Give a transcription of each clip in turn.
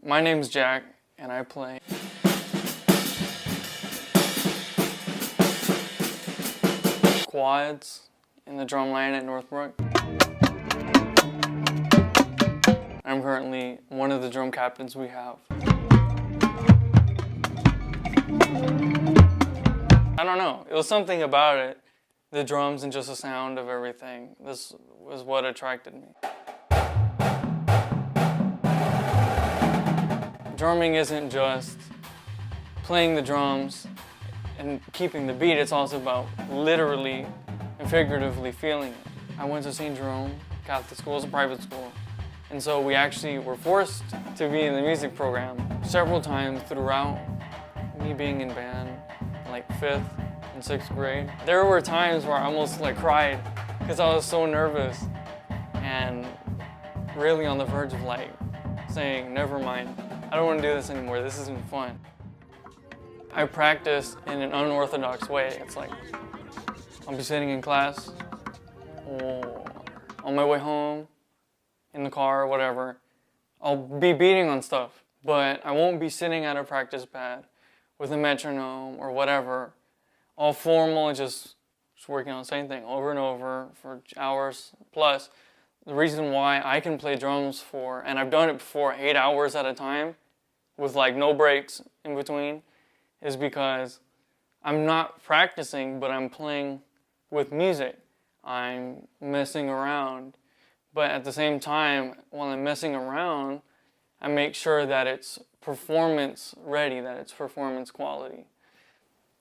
My name's Jack, and I play quads in the drum line at Northbrook. I'm currently one of the drum captains we have. I don't know, it was something about it, the drums and just the sound of everything. This was what attracted me. Drumming isn't just playing the drums and keeping the beat, it's also about literally and figuratively feeling it. I went to St. Jerome Catholic School, it's a private school, and so we actually were forced to be in the music program several times throughout me being in band, like 5th and 6th grade. There were times where I almost cried because I was so nervous and really on the verge of saying, never mind, I don't want to do this anymore, this isn't fun. I practice in an unorthodox way. It's like, I'll be sitting in class, or on my way home, in the car, or whatever. I'll be beating on stuff, but I won't be sitting at a practice pad with a metronome or whatever, all formal and just working on the same thing over and over for hours plus. The reason why I can play drums for, and I've done it before, 8 hours at a time, with no breaks in between, is because I'm not practicing, but I'm playing with music. I'm messing around, but at the same time, while I'm messing around, I make sure that it's performance ready, that it's performance quality.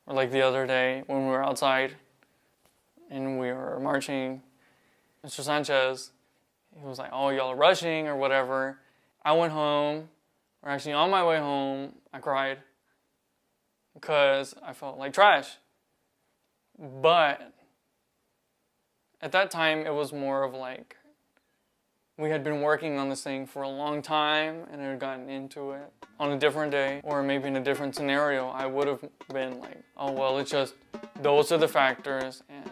Or like the other day when we were outside and we were marching, Mr. Sanchez, he was like, oh, y'all are rushing or whatever. I went home, or actually on my way home, I cried because I felt like trash. But at that time, it was more of we had been working on this thing for a long time and had gotten into it. On a different day, or maybe in a different scenario, I would have been like, oh, well, it's just, those are the factors, and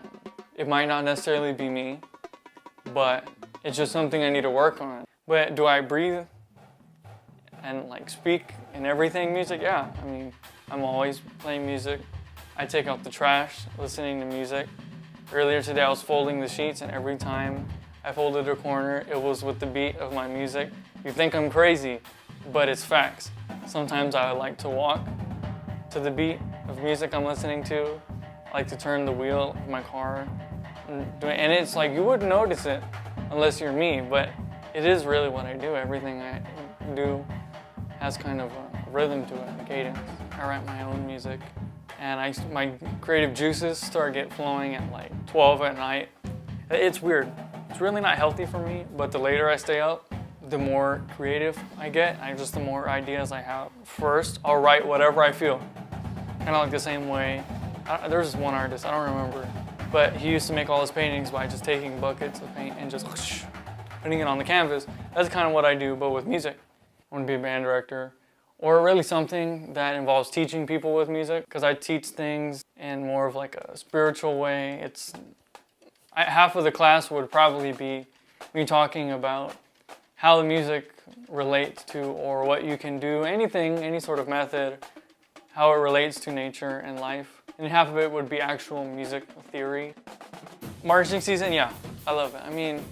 it might not necessarily be me, but it's just something I need to work on. But do I breathe and speak in everything music? Yeah, I mean, I'm always playing music. I take out the trash, listening to music. Earlier today I was folding the sheets, and every time I folded a corner, it was with the beat of my music. You think I'm crazy, but it's facts. Sometimes I like to walk to the beat of music I'm listening to. I like to turn the wheel of my car. And it's you wouldn't notice it unless you're me, but it is really what I do. Everything I do has kind of a rhythm to it, a cadence. I write my own music, and my creative juices start flowing at 12 at night. It's weird. It's really not healthy for me, but the later I stay up, the more creative I get, the more ideas I have. First, I'll write whatever I feel. Kind of the same way, there's this one artist, I don't remember, but he used to make all his paintings by just taking buckets of paint and just whoosh, putting it on the canvas. That's kind of what I do, but with music. I want to be a band director, or really something that involves teaching people with music, because I teach things in more of a spiritual way. Half of the class would probably be me talking about how the music relates to, or what you can do, anything, any sort of method, how it relates to nature and life. And half of it would be actual music theory. Marching season, yeah, I love it. I mean,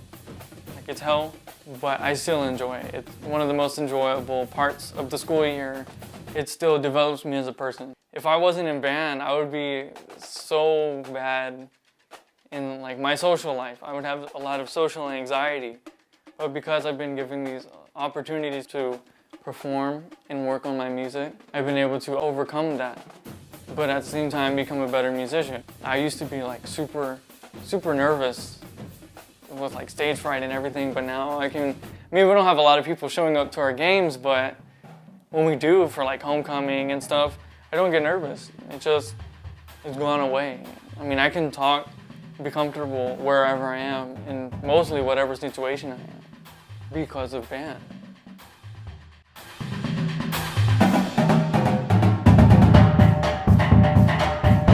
it's hell, but I still enjoy it. It's one of the most enjoyable parts of the school year. It still develops me as a person. If I wasn't in band, I would be so bad in my social life. I would have a lot of social anxiety. But because I've been given these opportunities to perform and work on my music, I've been able to overcome that. But at the same time, become a better musician. I used to be super nervous with stage fright and everything, but now we don't have a lot of people showing up to our games, but when we do for homecoming and stuff, I don't get nervous. It's gone away. I mean, I can talk, be comfortable wherever I am, in mostly whatever situation I am, because of band.